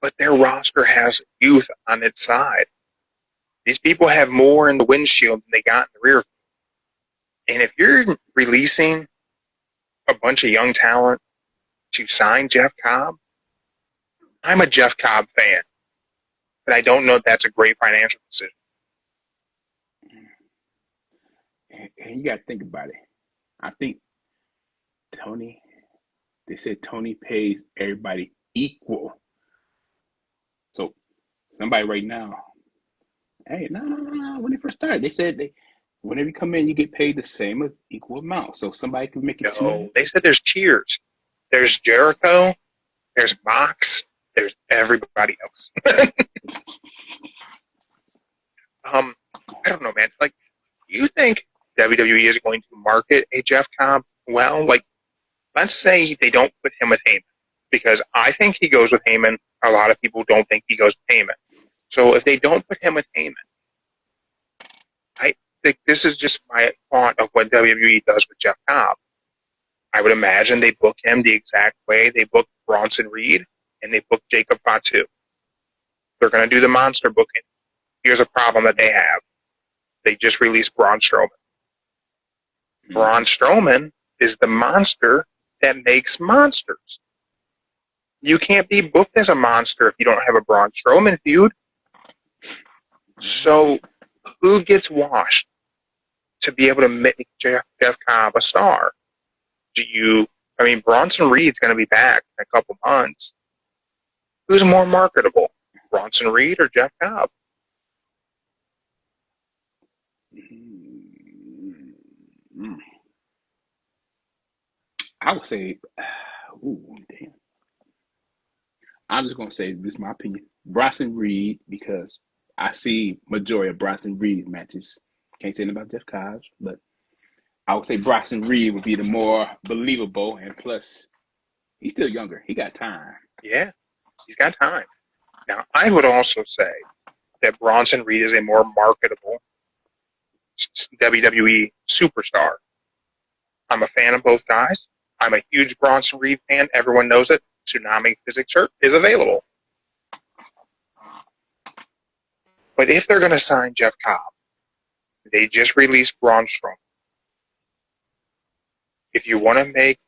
[SPEAKER 1] But their roster has youth on its side. These people have more in the windshield than they got in the rear. And if you're releasing a bunch of young talent to sign Jeff Cobb, I'm a Jeff Cobb fan. But I don't know if that's a great financial decision.
[SPEAKER 2] And you got to think about it. I think they said Tony pays everybody equal. So somebody right now, hey, no. When they first started, they said whenever you come in, you get paid the same equal amount. So somebody can make it
[SPEAKER 1] No, they said there's tiers. There's Jericho, there's Mox, there's everybody else. I don't know, man. Like, do you think WWE is going to market a Jeff Cobb well? Like, let's say they don't put him with Heyman, because I think he goes with Heyman. A lot of people don't think he goes with Heyman. So if they don't put him with Heyman, I think this is just my thought of what WWE does with Jeff Cobb. I would imagine they book him the exact way they booked Bronson Reed and they booked Jacob Fatu. They're going to do the monster booking. Here's a problem that they have. They just released Braun Strowman. Mm-hmm. Braun Strowman is the monster that makes monsters. You can't be booked as a monster if you don't have a Braun Strowman feud. So who gets washed to be able to make Jeff Cobb a star? Bronson Reed's going to be back in a couple months. Who's more marketable, Bronson Reed or Jeff Cobb?
[SPEAKER 2] I would say, damn. I'm just going to say, this is my opinion, Bronson Reed, because I see majority of Bronson Reed matches. Can't say anything about Jeff Cobb, but I would say Bronson Reed would be the more believable, and plus, he's still younger. He got time.
[SPEAKER 1] Yeah, he's got time. Now, I would also say that Bronson Reed is a more marketable WWE superstar. I'm a fan of both guys. I'm a huge Bronson Reed fan. Everyone knows it. Tsunami Physics shirt is available. But if they're going to sign Jeff Cobb, they just released Braun Strowman. If you want to make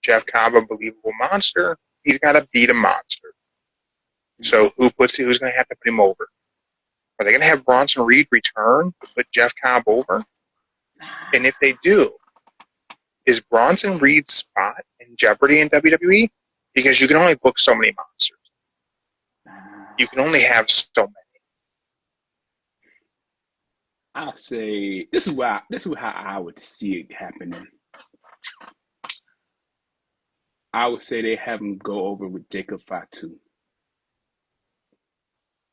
[SPEAKER 1] Jeff Cobb a believable monster, he's got to beat a monster. So who's going to have to put him over? Are they going to have Bronson Reed return to put Jeff Cobb over? And if they do, is Bronson Reed's spot in jeopardy in WWE? Because you can only book so many monsters. You can only have so many.
[SPEAKER 2] I'll say this is how I would see it happening. I would say they have him go over with Jacob Fatu.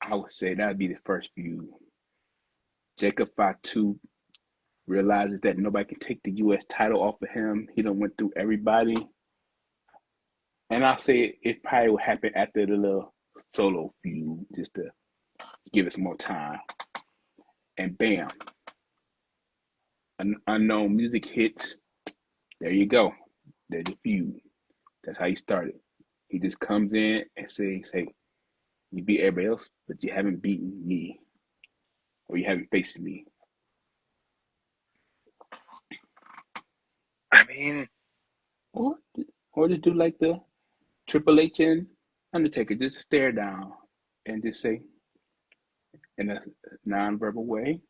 [SPEAKER 2] I would say that'd be the first feud. Jacob Fatu realizes that nobody can take the U.S. title off of him. He done went through everybody. And I'll say it probably will happen after the little solo feud, just to give it some more time. And bam, an unknown music hits. There you go. There's your feud. That's how he started. He just comes in and says, hey, you beat everybody else, but you haven't beaten me. Or you haven't faced me.
[SPEAKER 1] I mean,
[SPEAKER 2] Or just do like the Triple H and Undertaker, just stare down and just say, in a non-verbal way,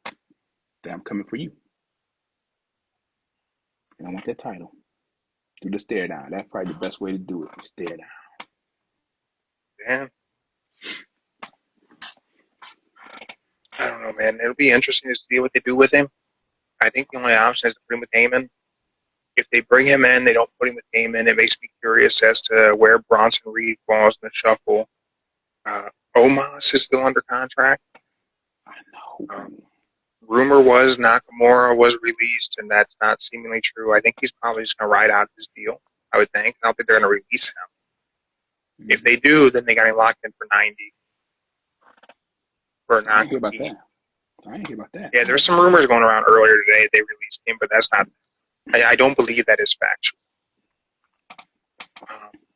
[SPEAKER 2] that I'm coming for you. And I want that title. Do the stare down. That's probably the best way to do it. Stare down.
[SPEAKER 1] yeah. I don't know, man. It'll be interesting to see what they do with him. I think the only option is to put him with Heyman. If they bring him in, they don't put him with Heyman. It makes me curious as to where Bronson Reed falls in the shuffle. Omos is still under contract.
[SPEAKER 2] I know.
[SPEAKER 1] Rumor was Nakamura was released, and that's not seemingly true. I think he's probably just going to ride out his deal, I would think. I don't think they're going to release him. If they do, then they got him locked in for 90. For
[SPEAKER 2] I ain't hear about that. I ain't hear about that.
[SPEAKER 1] Yeah, there's some rumors going around earlier today they released him, but that's not. I don't believe that is factual.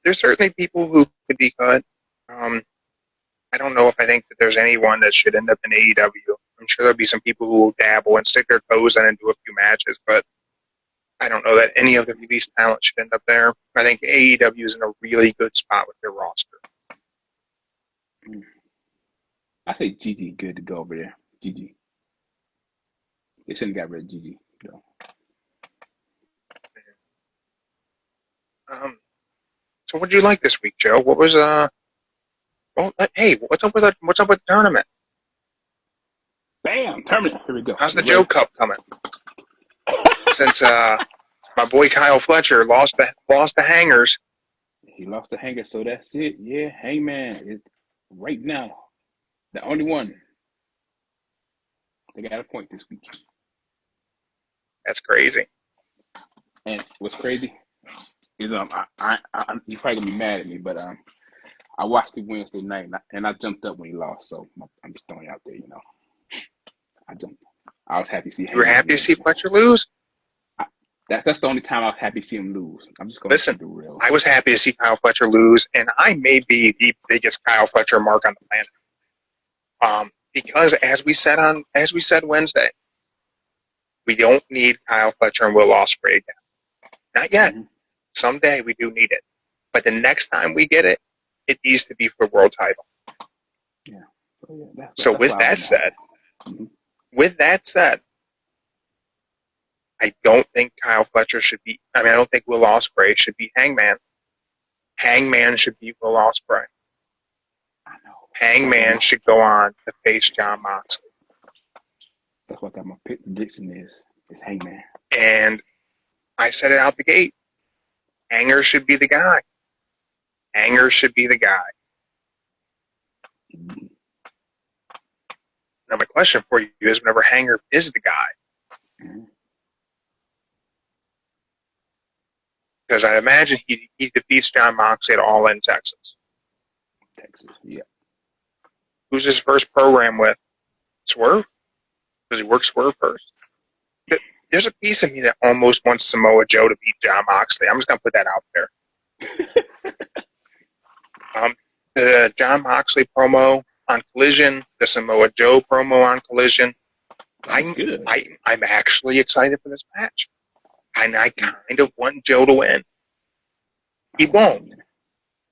[SPEAKER 1] There's certainly people who could be cut. I don't know if I think that there's anyone that should end up in AEW. I'm sure there'll be some people who will dabble and stick their toes in and do a few matches, but I don't know that any of the released talent should end up there. I think AEW is in a really good spot with their roster.
[SPEAKER 2] I say Gigi good to go over there. Gigi. They shouldn't got rid of Gigi, though.
[SPEAKER 1] So what did you like this week, Joe? What was Well, hey, what's up with the tournament?
[SPEAKER 2] Bam! Tournament. Here we go.
[SPEAKER 1] How's the Joe Cup coming? Since my boy Kyle Fletcher lost the hangers.
[SPEAKER 2] He lost the hanger, so that's it. Yeah, Hangman. Right now, the only one. They got a point this week.
[SPEAKER 1] That's crazy.
[SPEAKER 2] And what's crazy is you're probably gonna be mad at me, but I watched it Wednesday night and I jumped up when he lost, so I'm just throwing it out there, you know. I jumped. I was happy to see.
[SPEAKER 1] You were happy to see Fletcher lose?
[SPEAKER 2] That's the only time I was happy to see him lose. I'm just going
[SPEAKER 1] Listen,
[SPEAKER 2] to be real.
[SPEAKER 1] I was happy to see Kyle Fletcher lose, and I may be the biggest Kyle Fletcher mark on the planet. Because as we said Wednesday, we don't need Kyle Fletcher and Will Ospreay again. Not yet. Mm-hmm. Someday we do need it, but the next time we get it, it needs to be for world title.
[SPEAKER 2] Yeah.
[SPEAKER 1] So with that said, I don't think Kyle Fletcher should be. I mean, I don't think Will Ospreay should be Hangman. Hangman should be Will Ospreay.
[SPEAKER 2] I know.
[SPEAKER 1] Hangman should go on to face John Moxley.
[SPEAKER 2] That's what my prediction is Hangman.
[SPEAKER 1] And I said it out the gate. Hanger should be the guy. Hanger should be the guy.
[SPEAKER 2] Mm-hmm.
[SPEAKER 1] Now my question for you is, whenever Hanger is the guy,
[SPEAKER 2] mm-hmm.
[SPEAKER 1] because I imagine he defeats John Moxley at All In Texas.
[SPEAKER 2] Yeah.
[SPEAKER 1] Who's his first program with? Swerve? Does he work Swerve first? There's a piece of me that almost wants Samoa Joe to beat John Moxley. I'm just going to put that out there. The John Moxley promo on Collision, the Samoa Joe promo on Collision. I'm actually excited for this match. And I kind of want Joe to win. He won't,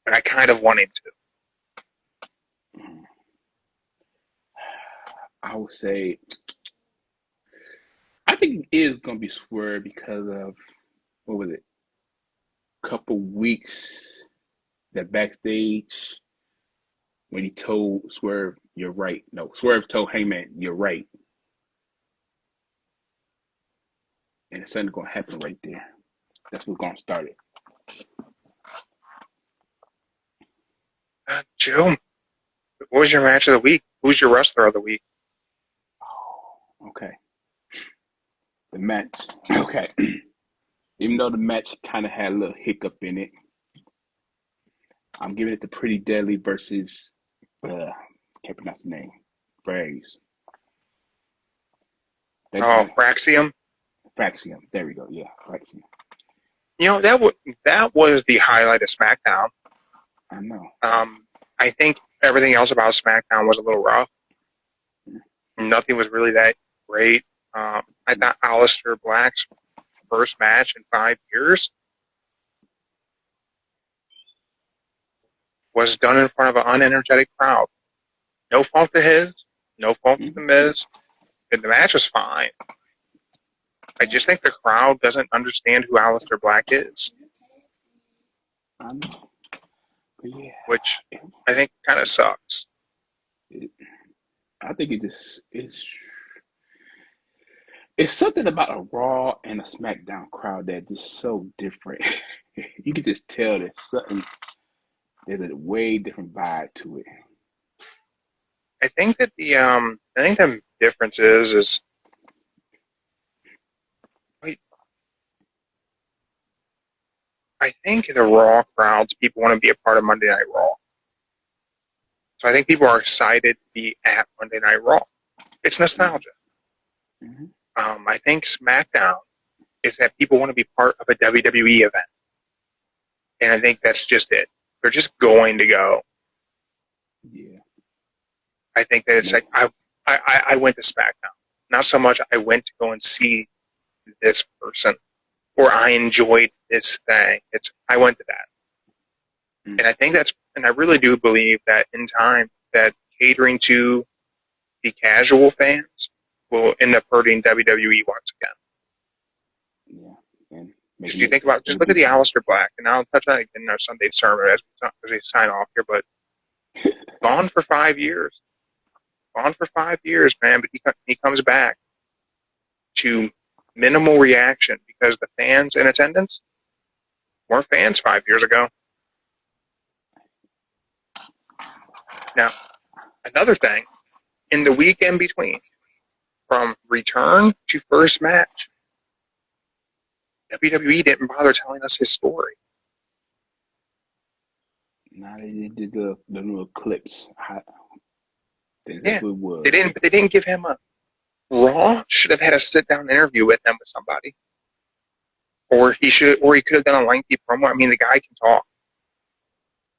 [SPEAKER 1] but I kind of want him to.
[SPEAKER 2] I would say, I think it is going to be Swerve because of, what was it, couple weeks that backstage when he told Swerve, you're right. No, Swerve told Heyman, you're right. And it's something going to happen right there. That's what's going to start it.
[SPEAKER 1] Joe, what was your match of the week? Who's your wrestler of the week?
[SPEAKER 2] Okay. The match. Okay. Even though the match kind of had a little hiccup in it, I'm giving it to Pretty Deadly versus, can't pronounce the name, Phrase.
[SPEAKER 1] Fraxium.
[SPEAKER 2] Fraxium. There we go. Yeah, Fraxium.
[SPEAKER 1] That was the highlight of SmackDown.
[SPEAKER 2] I know.
[SPEAKER 1] I think everything else about SmackDown was a little rough. Nothing was really that great. I thought Aleister Black's first match in 5 years was done in front of an unenergetic crowd. No fault to his, no fault to the Miz, and the match was fine. I just think the crowd doesn't understand who Aleister Black is,
[SPEAKER 2] I know. But yeah,
[SPEAKER 1] which I think kind of sucks.
[SPEAKER 2] I think it's something about a Raw and a SmackDown crowd that is so different. You can just tell there's a way different vibe to it.
[SPEAKER 1] I think that the difference is I think the Raw crowds, people want to be a part of Monday Night Raw. So I think people are excited to be at Monday Night Raw. It's nostalgia.
[SPEAKER 2] Mm-hmm.
[SPEAKER 1] I think SmackDown is that people want to be part of a WWE event. And I think that's just it. They're just going to go.
[SPEAKER 2] Yeah.
[SPEAKER 1] I think that it's like I went to SmackDown. Not so much I went to go and see this person or I enjoyed this thing. It's I went to that. And I think and I really do believe that in time that catering to the casual fans will end up hurting WWE once again.
[SPEAKER 2] Yeah. And
[SPEAKER 1] Because you think about, just look at the Aleister Black, and I'll touch on it in our Sunday sermon as we sign off here, but gone for 5 years. Gone for 5 years, man, but he comes back to minimal reaction because the fans in attendance weren't fans 5 years ago. Now, another thing, in the week in between, from return to first match, WWE didn't bother telling us his story.
[SPEAKER 2] Now they did the little clips.
[SPEAKER 1] Yeah, they didn't give him a Raw. Should have had a sit down interview with him with somebody, or he could have done a lengthy promo. I mean, the guy can talk.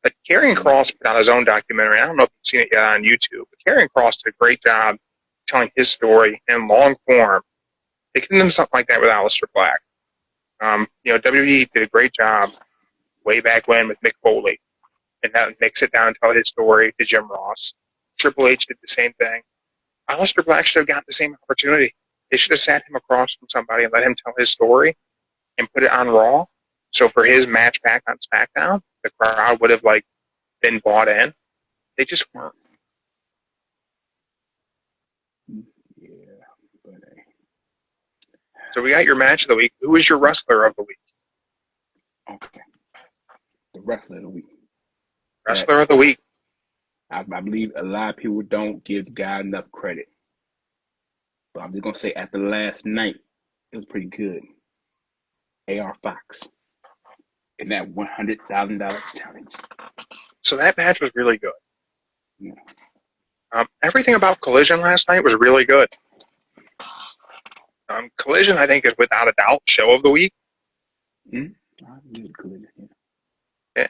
[SPEAKER 1] But Karrion Kross put out his own documentary. I don't know if you've seen it yet on YouTube, but Karrion Kross did a great job telling his story in long form. They could have done something like that with Aleister Black. WWE did a great job way back when with Mick Foley, and that mix it down and tell his story to Jim Ross. Triple H did the same thing. Aleister Black should have gotten the same opportunity. They should have sat him across from somebody and let him tell his story and put it on Raw. So for his match back on SmackDown, the crowd would have been bought in. They just weren't.
[SPEAKER 2] Yeah, but
[SPEAKER 1] So we got your match of the week. Who is your wrestler of the week?
[SPEAKER 2] Okay, the wrestler of the week.
[SPEAKER 1] Wrestler of the week.
[SPEAKER 2] I believe a lot of people don't give God enough credit. But I'm just going to say at the last night, it was pretty good. AR Fox in that $100,000 challenge.
[SPEAKER 1] So that match was really good.
[SPEAKER 2] Yeah.
[SPEAKER 1] Everything about Collision last night was really good. Collision, I think, is without a doubt show of the week.
[SPEAKER 2] Collision,
[SPEAKER 1] yeah.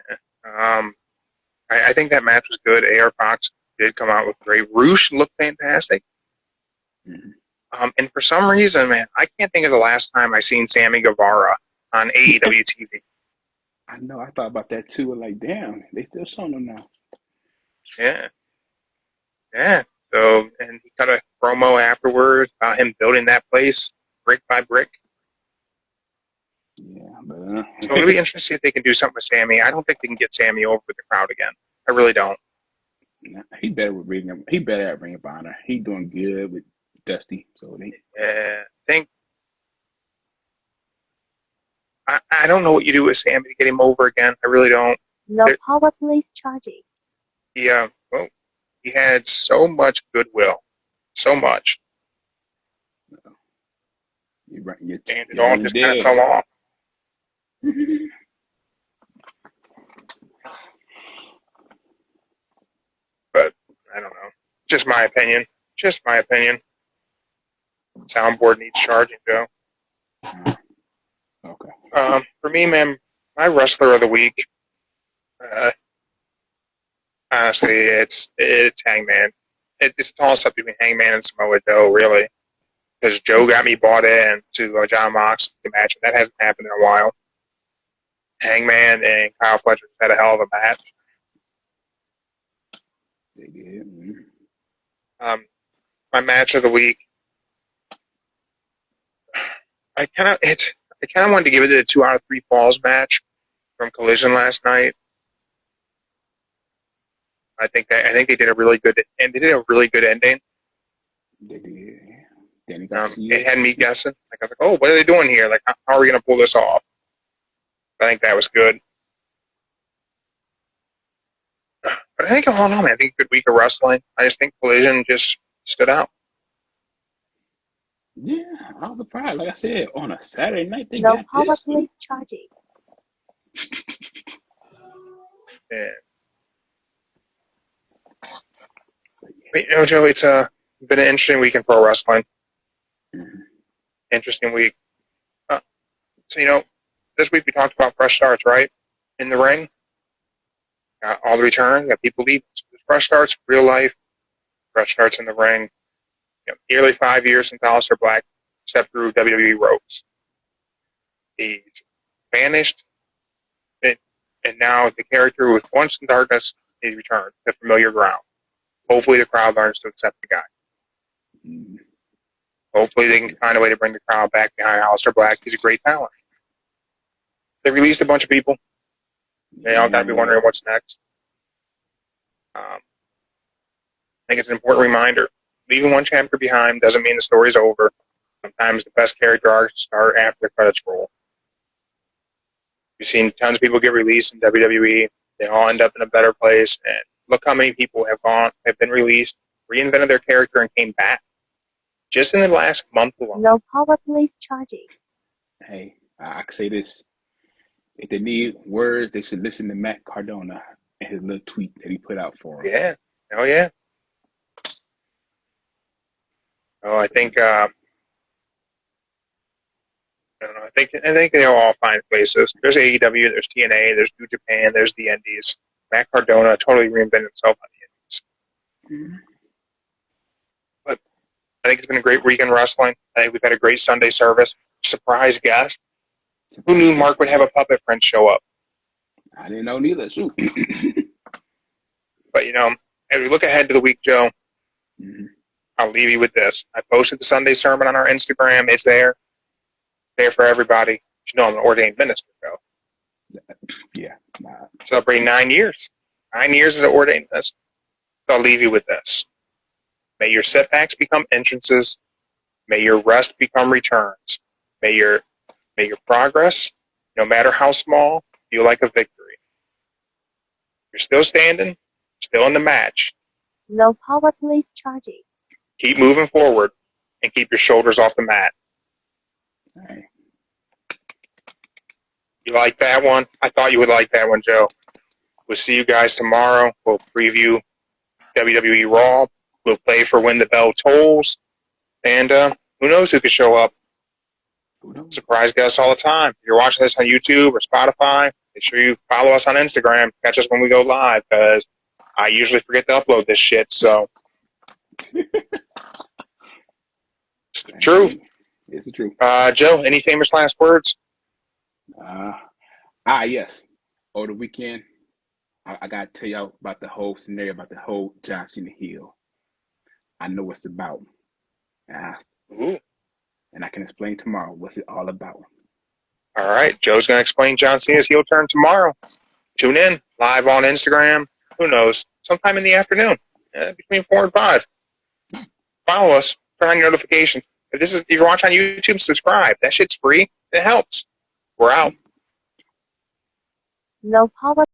[SPEAKER 1] I think that match was good. AR Fox did come out with great. Roosh looked fantastic.
[SPEAKER 2] Mm-hmm.
[SPEAKER 1] And for some reason, man, I can't think of the last time I seen Sammy Guevara on AEW TV.
[SPEAKER 2] I know. I thought about that too. Like, damn, they still showing them now.
[SPEAKER 1] Yeah. Yeah. So, and he cut a promo afterwards about him building that place brick by brick.
[SPEAKER 2] Yeah, but
[SPEAKER 1] so it'll be interesting to see if they can do something with Sammy. I don't think they can get Sammy over with the crowd again. I really don't.
[SPEAKER 2] He better with Ring of, he better at Ring of Honor. He doing good with Dusty. So
[SPEAKER 1] I don't know what you do with Sammy to get him over again. I really don't.
[SPEAKER 4] No power please charge it.
[SPEAKER 1] Yeah, well, he had so much goodwill, so much. And it all just kind of fell off. But I don't know. Just my opinion. Soundboard needs charging, Joe.
[SPEAKER 2] Okay.
[SPEAKER 1] For me, man, my wrestler of the week, honestly, it's Hangman. It's a toss-up between Hangman and Samoa Joe, really. Because Joe got me bought in to a John Moxley match, and that hasn't happened in a while. Hangman and Kyle Fletcher had a hell of a match.
[SPEAKER 2] They did.
[SPEAKER 1] My match of the week, I kind of wanted to give it a 2 out of 3 falls match from Collision last night. I think they did a really good ending.
[SPEAKER 2] They did.
[SPEAKER 1] It had me guessing. Like I was like, oh, what are they doing here? Like, how are we going to pull this off? I think that was good. But I think all in all, man, I think a good week of wrestling. I just think Collision just stood out.
[SPEAKER 2] Yeah, I was surprised. Like I said, on a Saturday night, they
[SPEAKER 4] No
[SPEAKER 2] got
[SPEAKER 4] power
[SPEAKER 2] this.
[SPEAKER 4] please charging.
[SPEAKER 1] Yeah. But, you know, Joe, it's been an interesting week in pro wrestling.
[SPEAKER 2] Mm-hmm.
[SPEAKER 1] Interesting week. So, you know, this week we talked about fresh starts, right? In the ring. Got all the return. Got people leave. Fresh starts, real life. Fresh starts in the ring. You know, nearly 5 years since Aleister Black stepped through WWE ropes. He's vanished. And now the character who was once in darkness, he's returned to familiar ground. Hopefully the crowd learns to accept the guy.
[SPEAKER 2] Mm-hmm.
[SPEAKER 1] Hopefully they can find a way to bring the crowd back behind Aleister Black. He's a great talent. They released a bunch of people. They all got to be wondering what's next. I think it's an important reminder. Leaving one chapter behind doesn't mean the story's over. Sometimes the best character arcs start after the credits roll. We've seen tons of people get released in WWE. They all end up in a better place. And look how many people have been released, reinvented their character, and came back. Just in the last month alone.
[SPEAKER 4] No power please charging.
[SPEAKER 2] Hey, I can say this. If they need words, they should listen to Matt Cardona and his little tweet that he put out for him.
[SPEAKER 1] Yeah. Oh, yeah. Oh, I think I don't know. I think they'll all find places. There's AEW, there's TNA, there's New Japan, there's the Indies. Matt Cardona totally reinvented himself on the Indies.
[SPEAKER 2] Mm-hmm.
[SPEAKER 1] But I think it's been a great week in wrestling. I think we've had a great Sunday service. Surprise guest. Who knew Mark would have a puppet friend show up?
[SPEAKER 2] I didn't know neither. Shoot.
[SPEAKER 1] But, you know, as we look ahead to the week, Joe,
[SPEAKER 2] Mm-hmm.
[SPEAKER 1] I'll leave you with this. I posted the Sunday sermon on our Instagram. It's there for everybody. You know, I'm an ordained minister, Joe.
[SPEAKER 2] Yeah.
[SPEAKER 1] Celebrating 9 years. 9 years as an ordained minister. So I'll leave you with this. May your setbacks become entrances. May your rest become returns. May your progress, no matter how small, feel like a victory. You're still standing, still in the match.
[SPEAKER 4] No power please charging.
[SPEAKER 1] Keep moving forward and keep your shoulders off the mat.
[SPEAKER 2] All right.
[SPEAKER 1] You like that one? I thought you would like that one, Joe. We'll see you guys tomorrow. We'll preview WWE Raw. We'll play for When the Bell Tolls. And who knows who could show up. Surprise guests all the time. If you're watching this on YouTube or Spotify, make sure you follow us on Instagram. Catch us when we go live, because I usually forget to upload this shit, so. It's the truth.
[SPEAKER 2] It's the truth.
[SPEAKER 1] Joe, any famous last words?
[SPEAKER 2] Yes. Over the weekend, I got to tell y'all about the whole scenario, about the whole John Cena heel. I know what's about.
[SPEAKER 1] Ooh.
[SPEAKER 2] And I can explain tomorrow what's it all about.
[SPEAKER 1] All right. Joe's going to explain John Cena's heel turn tomorrow. Tune in, live on Instagram. Who knows? Sometime in the afternoon, between 4 and 5. Follow us. Turn on your notifications. If you're watching on YouTube, subscribe. That shit's free. It helps. We're out.
[SPEAKER 4] No power